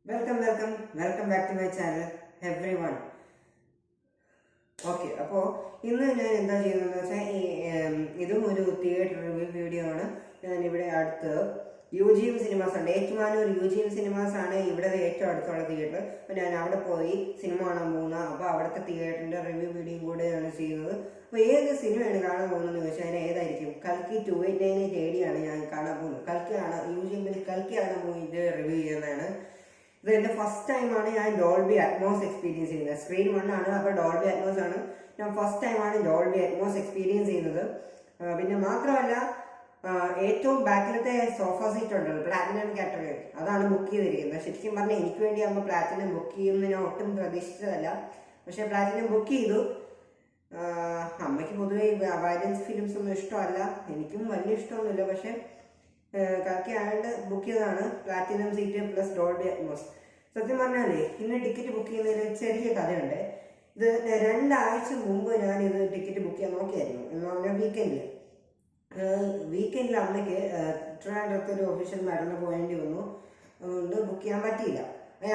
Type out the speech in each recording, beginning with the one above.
Welcome back to my channel everyone. Okay, അപ്പോൾ ഇന്ന് ഞാൻ എന്താ ചെയ്യുന്നതെന്ന് വെച്ചാൽ ഇതും ഒരു തിയേറ്റർ റിവ്യൂ വീഡിയോ ആണ്. ഞാനിവിടെ അടുത്ത് UGM സിനിമാസ് ഉണ്ട്. ഏറ്റുമാനൂർ UGM സിനിമാസ് ആണ് ഇവിടെ ഏറ്റവും അടുത്തുള്ള തിയേറ്റർ. അപ്പോൾ ഞാൻ അവിടെ പോയി സിനിമ കാണാൻ പോകുന്ന, അപ്പോൾ അവിടുത്തെ തിയേറ്ററിൻ്റെ റിവ്യൂ വീഡിയോയും കൂടെയാണ് ചെയ്യുന്നത്. അപ്പോൾ ഏത് സിനിമയാണ് കാണാൻ പോകുന്നതെന്ന് ചോദിച്ചാൽ അതിന് ഏതായിരിക്കും? കൽക്കി 2898 AD ആണ് ഞാൻ കാണാൻ പോകുന്നത്. കൽക്കിയാണ് UGMൽ കൽക്കിയാണ് മൂവിൻ്റെ റിവ്യൂ ചെയ്യുന്നതാണ്. ഇത് എൻ്റെ ഫസ്റ്റ് ടൈമാണ് ഞാൻ ഡോൾബി അറ്റ്മോസ് എക്സ്പീരിയൻസ് ചെയ്യുന്നത്. സ്ക്രീൻ 1 ആണ്, അപ്പോൾ ഡോൾബി അറ്റ്മോസ് ആണ്. ഞാൻ ഫസ്റ്റ് ടൈമാണ് ഡോൾബി അറ്റ്മോസ് എക്സ്പീരിയൻസ് ചെയ്യുന്നത്. പിന്നെ മാത്രമല്ല, ഏറ്റവും ബാക്കിലത്തെ സോഫ സീറ്റ് ഉണ്ടല്ലോ, പ്ലാറ്റിനം കാറ്റഗറി, അതാണ് ബുക്ക് ചെയ്തിരിക്കുന്നത്. ശരിക്കും പറഞ്ഞാൽ എനിക്ക് വേണ്ടി ആകുമ്പോൾ പ്ലാറ്റിനം ബുക്ക് ചെയ്യുമെന്ന് ഞാൻ ഒട്ടും പ്രതീക്ഷിച്ചതല്ല. പക്ഷേ പ്ലാറ്റിനം ബുക്ക് ചെയ്തു. അമ്മയ്ക്ക് പൊതുവേ വയലൻസ് ഫിലിംസ് ഒന്നും ഇഷ്ടമല്ല, എനിക്കും വലിയ ഇഷ്ടമൊന്നുമില്ല. പക്ഷേ കൽക്കി ആയതുകൊണ്ട് ബുക്ക് ചെയ്തതാണ് platinum seat plus Dolby Atmos. സത്യം പറഞ്ഞാലേ ഇന്ന് ടിക്കറ്റ് ബുക്ക് ചെയ്യുന്നതിൽ ചെറിയ കഥയുണ്ട്. ഇത് 2 ആഴ്ച മുമ്പ് ഞാനിത് ടിക്കറ്റ് ബുക്ക് ചെയ്യാൻ നോക്കിയായിരുന്നു. എന്ന് പറഞ്ഞാൽ വീക്കെൻഡിൽ അമ്മയ്ക്ക് ട്രിവാൻഡ്രത്ത് ഒരു ഒഫീഷ്യൽ മരുന്ന് പോകേണ്ടി വന്നു. അതുകൊണ്ട് ബുക്ക് ചെയ്യാൻ പറ്റിയില്ല.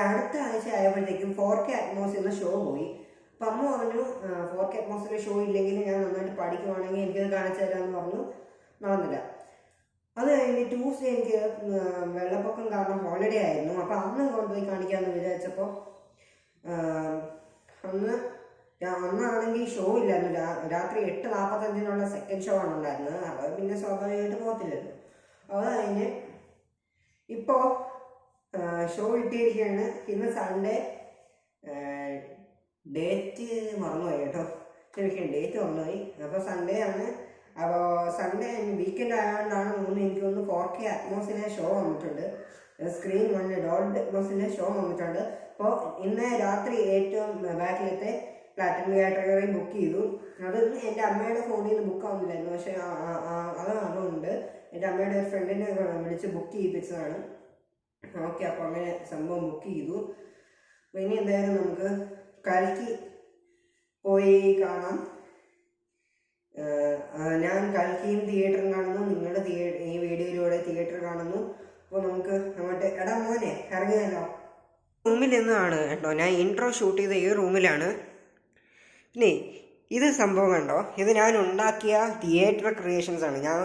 അടുത്ത ആഴ്ച ആയപ്പോഴത്തേക്കും 4K അറ്റ്മോസിൽ ഷോ പോയി. അപ്പം അമ്മ പറഞ്ഞു 4K അറ്റ്മോസിൽ ഷോ ഇല്ലെങ്കിൽ ഞാൻ നന്നായിട്ട് പഠിക്കുവാണെങ്കിൽ എനിക്കത് കാണിച്ചു തരാമെന്ന് പറഞ്ഞു. നടന്നില്ല. അത് കഴിഞ്ഞ് ട്യൂസ്ഡേ എനിക്ക് വെള്ളപ്പൊക്കം കാരണം ഹോളിഡേ ആയിരുന്നു. അപ്പം അന്ന് കൊണ്ടുപോയി കാണിക്കാമെന്ന് വിചാരിച്ചപ്പോൾ അന്നാണെങ്കിൽ ഷോ ഇല്ലായിരുന്നു. രാത്രി 8:45 സെക്കൻഡ് ഷോ ആണ് ഉണ്ടായിരുന്നത്. അപ്പോൾ പിന്നെ സ്വാഭാവികമായിട്ട് പോകത്തില്ലല്ലോ. അത് കഴിഞ്ഞ് ഇപ്പോൾ ഷോ ഇട്ടിരിക്കുകയാണ്. ഇന്ന് സൺഡേ, ഡേറ്റ് മറന്നുപോയി കേട്ടോ, ശരിക്കും ഡേറ്റ് മറന്നുപോയി. അപ്പോൾ സൺഡേ ആണ്. അപ്പോൾ സൺഡേ വീക്കെൻഡ് ആയതുകൊണ്ടാണ് തോന്നുന്നു എനിക്ക് ഒന്ന് 4K അറ്റ്മോസിലെ ഷോ വന്നിട്ടുണ്ട്. സ്ക്രീൻ 1 ഡോൾബി അറ്റ്മോസിലെ ഷോ വന്നിട്ടുണ്ട്. അപ്പോൾ ഇന്ന് രാത്രി ഏറ്റവും ബാക്കിലത്തെ പ്ലാറ്റിനം കാറ്റഗറി ബുക്ക് ചെയ്തു. അത് എൻ്റെ അമ്മയുടെ ഫോണിൽ നിന്ന് ബുക്ക് ആവുന്നില്ലായിരുന്നു. പക്ഷേ അതുകൊണ്ട് എൻ്റെ അമ്മയുടെ ഒരു ഫ്രണ്ടിനെ വിളിച്ച് ബുക്ക് ചെയ്യിപ്പിച്ചതാണ്. ഓക്കെ, അപ്പോൾ അങ്ങനെ സംഭവം ബുക്ക് ചെയ്തു. അപ്പോൾ ഇനി എന്തായാലും നമുക്ക് കൽക്കി പോയി കാണാം. ഞാൻ കൽക്കിയും തിയേറ്ററും കാണുന്നു, നിങ്ങളുടെ ഈ വീഡിയോയിലൂടെ തിയേറ്റർ കാണുന്നു. അപ്പോൾ നമുക്ക് അങ്ങോട്ട് എടാ മോനെ ഇറങ്ങിയല്ലോ. റൂമിൽ നിന്നാണ് കേട്ടോ, ഞാൻ ഇൻട്രോ ഷൂട്ട് ചെയ്ത ഈ റൂമിലാണ്. പിന്നെ ഇത് സംഭവം കണ്ടോ, ഇത് ഞാൻ ഉണ്ടാക്കിയ തിയേറ്റർ ക്രിയേഷൻസ് ആണ്. ഞാൻ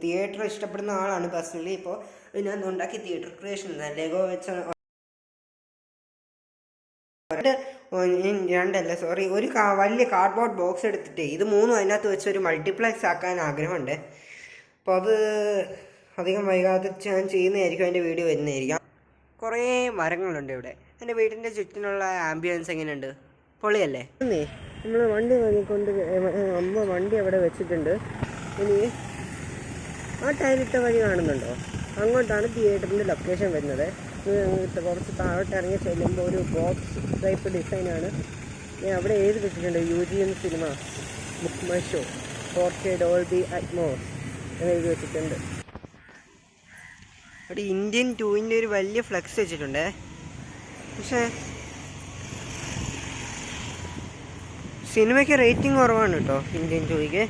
തിയേറ്റർ ഇഷ്ടപ്പെടുന്ന ആളാണ് പേഴ്സണലി. ഇപ്പോൾ ഞാൻ ഉണ്ടാക്കിയ തിയേറ്റർ ക്രിയേഷൻസ് ലെഗോ വെച്ച ഒരു വലിയ കാർഡ്ബോർഡ് ബോക്സ് എടുത്തിട്ട് ഇത് 3 അതിനകത്ത് വെച്ച് ഒരു മൾട്ടിപ്ലക്സ് ആക്കാൻ ആഗ്രഹമുണ്ട്. അപ്പോൾ അത് അധികം വൈകാതെ ഞാൻ ചെയ്യുന്നതായിരിക്കും, അതിൻ്റെ വീഡിയോ വരുന്നതായിരിക്കാം. കുറേ മരങ്ങളുണ്ട് ഇവിടെ. എൻ്റെ വീടിൻ്റെ ചുറ്റിനുള്ള ആംബിയൻസ് എങ്ങനെയുണ്ട്? പൊളിയല്ലേ? നമ്മൾ വണ്ടി വാങ്ങിക്കൊണ്ട് അമ്മ വണ്ടി അവിടെ വെച്ചിട്ടുണ്ട്. ഇനി ആ ടൈലിട്ട വഴി കാണുന്നുണ്ടോ, അങ്ങോട്ടാണ് തിയേറ്ററിൻ്റെ ലൊക്കേഷൻ വരുന്നത്. കുറച്ച് താഴോട്ട് ഇറങ്ങി ചെല്ലുമ്പോൾ ഒരു ബോക്സ് ടൈപ്പ് ഡിസൈനാണ്. ഞാൻ അവിടെ എഴുതി വെച്ചിട്ടുണ്ട് UGM cinema book my show 4K Dolby Atmos എന്ന് എഴുതി വെച്ചിട്ടുണ്ട്. അവിടെ ഇന്ത്യൻ 2ൻ്റെ ഒരു വലിയ ഫ്ലെക്സ് വെച്ചിട്ടുണ്ട്. പക്ഷേ സിനിമയ്ക്ക് റേറ്റിംഗ് കുറവാണ് കേട്ടോ ഇന്ത്യൻ 2ക്ക്.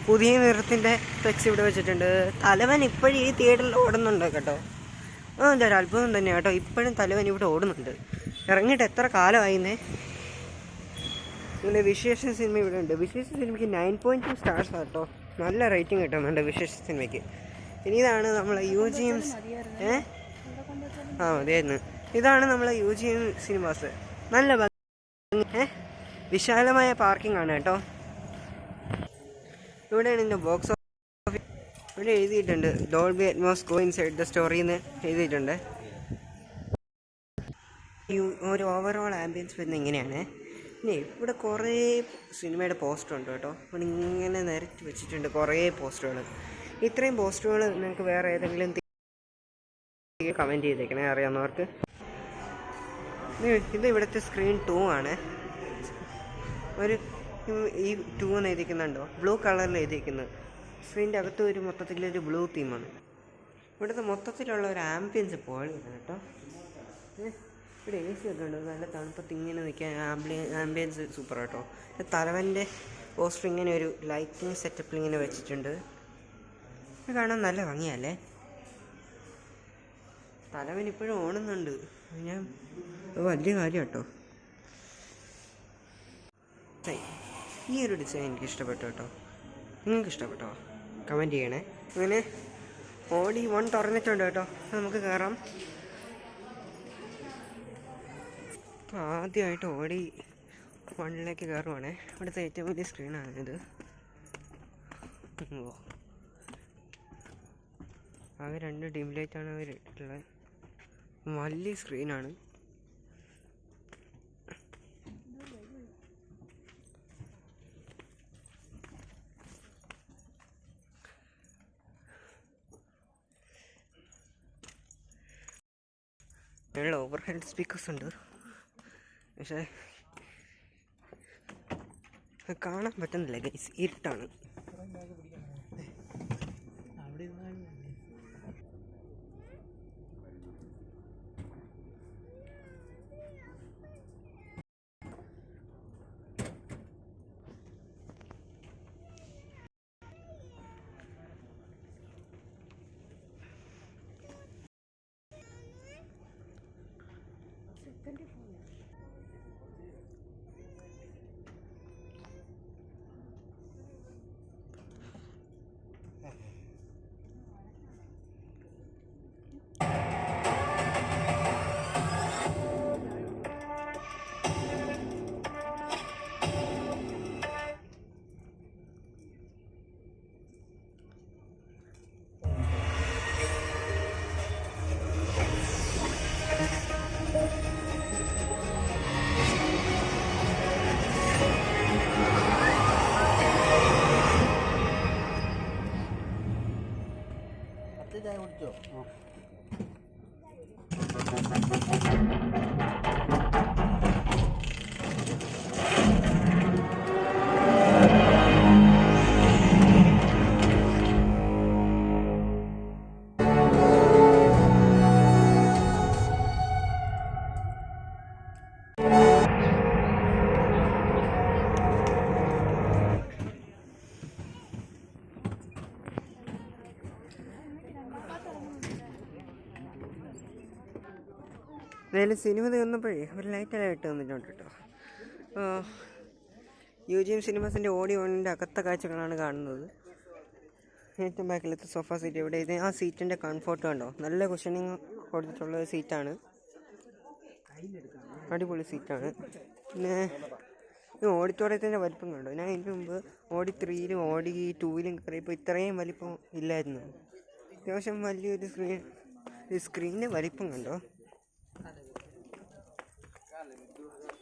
പുതിയ നിറത്തിൻ്റെ ഫ്ലെക്സ് ഇവിടെ വെച്ചിട്ടുണ്ട്. തലവൻ ഇപ്പോഴും ഈ തിയേറ്ററിൽ ഓടുന്നുണ്ട് കേട്ടോ. എന്താ ഒരു അത്ഭുതം തന്നെയാണ് കേട്ടോ, ഇപ്പോഴും തലവൻ ഇവിടെ ഓടുന്നുണ്ട്. ഇറങ്ങിയിട്ട് എത്ര കാലമായിരുന്നേ. പിന്നെ വിശേഷ സിനിമ ഇവിടെ ഉണ്ട്. വിശേഷ സിനിമയ്ക്ക് 9.2 സ്റ്റാർസ് കേട്ടോ, നല്ല റേറ്റിംഗ് കിട്ടുന്നുണ്ട് വിശേഷ സിനിമയ്ക്ക്. ഇനി ഇതാണ് നമ്മളെ UGM അതായിരുന്നു. ഇതാണ് നമ്മളെ UGM സിനിമാസ്. നല്ല വിശാലമായ പാർക്കിംഗ് ആണ് കേട്ടോ. ഇവിടെയാണ് എൻ്റെ ബോക്സ് ഓഫീസ്. ഇവിടെ എഴുതിയിട്ടുണ്ട് Dolby Atmos go inside the story എന്ന് എഴുതിയിട്ടുണ്ട്. ഒരു ഓവറോൾ ആംബിയൻസ് വരുന്നത് ഇങ്ങനെയാണ്. പിന്നെ ഇവിടെ കുറേ സിനിമയുടെ പോസ്റ്റർ ഉണ്ട് കേട്ടോ. ഇവിടെ ഇങ്ങനെ നിരത്തി വെച്ചിട്ടുണ്ട് കുറേ പോസ്റ്ററുകൾ. ഇത്രയും പോസ്റ്ററുകൾ നിങ്ങൾക്ക് വേറെ ഏതെങ്കിലും കമൻറ്റ് ചെയ്തേക്കണേ അറിയാവുന്നവർക്ക്. ഇത് ഇവിടുത്തെ സ്ക്രീൻ 2 ആണ്. ഈ 2 എന്ന് എഴുതിക്കുന്നുണ്ടോ, ബ്ലൂ കളറിൽ എഴുതിയിരിക്കുന്നത്. സ്ക്രീനിൻ്റെ അകത്ത് ഒരു മൊത്തത്തിലൊരു ബ്ലൂ തീമാണ്. ഇവിടുത്തെ മൊത്തത്തിലുള്ള ഒരു ആംബിയൻസ് പൊളിയാണ് കേട്ടോ. ഇവിടെ AC ഒക്കെ ഉണ്ട്, നല്ല തണുപ്പത്ത് ഇങ്ങനെ നിൽക്കാൻ ആംബിയൻസ് സൂപ്പർ കേട്ടോ. തലവൻ്റെ പോസ്റ്റർ ഇങ്ങനെ ഒരു ലൈറ്റിംഗ് സെറ്റപ്പിൽ ഇങ്ങനെ വെച്ചിട്ടുണ്ട്. ഇത് കാണാൻ നല്ല ഭംഗിയല്ലേ. തലവൻ ഇപ്പോഴും ഓടുന്നുണ്ട്. ഞാൻ വലിയ കാര്യം കേട്ടോ. ഈ ഒരു ഡിസൈൻ എനിക്ക് ഇഷ്ടപ്പെട്ടു കേട്ടോ. നിങ്ങൾക്ക് ഇഷ്ടപ്പെട്ടോ? കമൻറ്റ് ചെയ്യണേ. അങ്ങനെ ഓഡി 1 തുറന്നിട്ടുണ്ട് കേട്ടോ. നമുക്ക് കയറാം. ആദ്യമായിട്ട് ഓഡി 1ലേക്ക് കയറുവാണേ. ഇവിടുത്തെ ഏറ്റവും വലിയ സ്ക്രീനാണ് ഇത്. ആകെ 2 ഡിം ലൈറ്റാണ് അവർ ഇട്ടുള്ളത്. വലിയ സ്ക്രീനാണ്. അതിനുള്ള ഓവർ ഹെഡ് സ്പീക്കേഴ്സ് ഉണ്ട്, പക്ഷേ കാണാൻ പറ്റുന്നില്ല ഗൈസ്, ഇരുട്ടാണ്. എന്തായാലും സിനിമ തീർന്നപ്പോഴേ ഒരു ലൈറ്റെല്ലാം ഇട്ട് തന്നിട്ടുണ്ട് കേട്ടോ. UGM സിനിമാസിൻ്റെ ഓഡി 1ൻ്റെ അകത്തെ കാഴ്ചകളാണ് കാണുന്നത്. ഏറ്റവും ബാക്കിലത്തെ സോഫ സീറ്റ് ഇവിടെ. ഇത് ആ സീറ്റിൻ്റെ കംഫോർട്ട് കണ്ടോ, നല്ല കുഷനിങ് കൊടുത്തിട്ടുള്ള സീറ്റാണ്, അടിപൊളി സീറ്റാണ്. പിന്നെ ഈ ഓഡിറ്റോറിയത്തിൻ്റെ വലിപ്പം കണ്ടോ. ഞാൻ ഇതിന് മുമ്പ് ഓഡി 3യിലും ഓഡി 2യിലും കയറിയപ്പോൾ ഇത്രയും വലിപ്പം ഇല്ലായിരുന്നു. അത്യാവശ്യം വലിയൊരു സ്ക്രീനിൻ്റെ വലിപ്പം കണ്ടോ.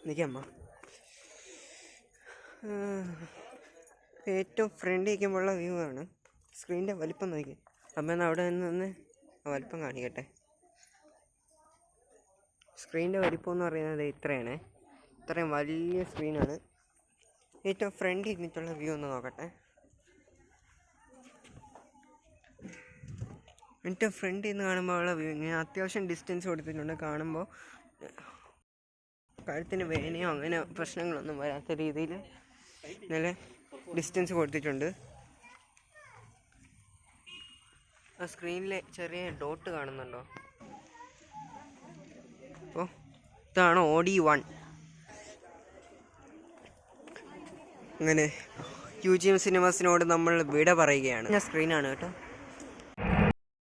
നിൽക്കാമ്മ. ഏറ്റവും ഫ്രണ്ട് ഇരിക്കുമ്പോഴുള്ള വ്യൂ ആണ്. സ്ക്രീനിൻ്റെ വലിപ്പം നോക്കി. അപ്പം എന്നാൽ അവിടെ നിന്ന് വലിപ്പം കാണിക്കട്ടെ. സ്ക്രീനിൻ്റെ വലിപ്പം എന്ന് പറയുന്നത് ഇത്രയാണ്. ഇത്രയും വലിയ സ്ക്രീനാണ്. ഏറ്റവും ഫ്രണ്ട് ഇരുന്നിട്ടുള്ള വ്യൂ ഒന്ന് നോക്കട്ടെ. ഏറ്റവും ഫ്രണ്ട് നിന്ന് കാണുമ്പോൾ ഉള്ള വ്യൂ ഇങ്ങനെ അത്യാവശ്യം ഡിസ്റ്റൻസ് കൊടുത്തിട്ടുണ്ട്. കാണുമ്പോൾ കഴുത്തിന് വേനയോ അങ്ങനെ പ്രശ്നങ്ങളൊന്നും വരാത്ത രീതിയിൽ നല്ല ഡിസ്റ്റൻസ് കൊടുത്തിട്ടുണ്ട്. ആ സ്ക്രീനിൽ ചെറിയ ഡോട്ട് കാണുന്നുണ്ടോ? അപ്പോൾ ഇതാണ് ഓഡി 1. അങ്ങനെ UGM സിനിമാസിനോട് നമ്മൾ വിട പറയുകയാണ്. സ്ക്രീനാണ് കേട്ടോ.